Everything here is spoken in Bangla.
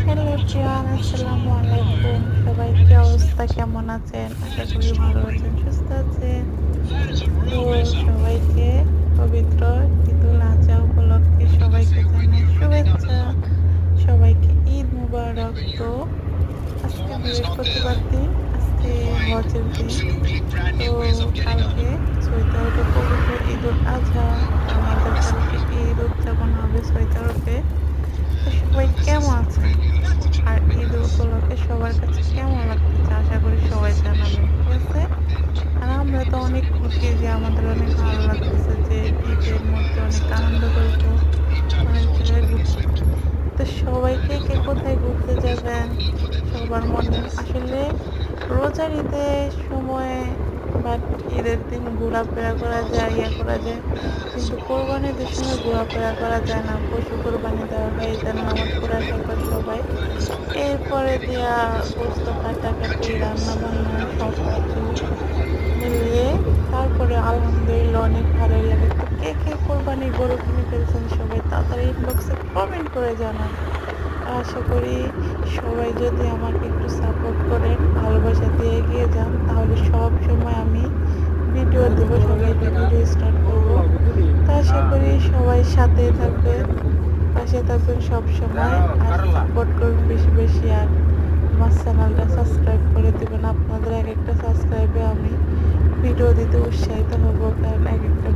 হ্যালো এভরিওয়ান, আসসালামু আলাইকুম। সবাই কি অবস্থা, কেমন আছেন? আশা করি ভালো আছেন, সুস্থ আছেন। তো সবাইকে পবিত্র ঈদুল আজহা উপলক্ষে সবাইকে জানাই শুভেচ্ছা। সবাইকে ঈদ মুবারক। তো আজকে বৃহস্পতিবার দিন, আজকে হজের দিন। তো কালকে 6 তারিখে পবিত্র ঈদুল আজহা। আমাদের কালকে ঈদ উদযাপন হবে 6 তারিখে। তো সবাই কেমন আছেন? আর ঈদ উপলক্ষে সবার কাছে কেমন লাগতেছে আশা করি সবাই জানাবেন, ঠিক আছে? আর আমরা তো অনেক খুশি যে আমাদের অনেক ভালো লাগতেছে যে ঈদের মধ্যে অনেক আনন্দ করব, অনেক জায়গায় ঘুরতে। তো সবাইকে কে কোথায় ঘুরতে যাবেন সবার মনে আসলে রোজার ঈদের সময় বা ঈদের দিন ঘোরাফেরা করা যায়, করা যায়, কিন্তু কোরবানির ঈদের সময় ঘোরাফেরা করা যায় না। পশু কোরবানি দেওয়া হয়, ঈদের নামাজ পড়ে আসার পর সবাই এরপরে দিয়া গোস্ত কাটাকাটি রান্না বান্না সব কিছু মিলিয়ে তারপরে আলহামদুলিল্লাহ অনেক ভালোই লাগে। তো কে কে কোরবানি গরু কিনে ফেলছেন সবাই তাড়াতাড়ি ইনবক্সে কমেন্ট করে জানান। আশা করি সবাই যদি আমাকে একটু সাপোর্ট করেন, ভালোবাসা দিয়ে এগিয়ে যান, তাহলে সব সময় আমি ভিডিও দেবো, সবাইকে ভিডিও স্টার্ট করবো। তো আশা করি সবাই সাথে থাকবেন, পাশে থাকবেন সব সময়, আর সাপোর্ট করবেন বেশি বেশি। আর আমার চ্যানেলটা সাবস্ক্রাইব করে দেবেন। আপনাদের এক একটা সাবস্ক্রাইবে আমি ভিডিও দিতে উৎসাহিত হব, কারণ এক একটা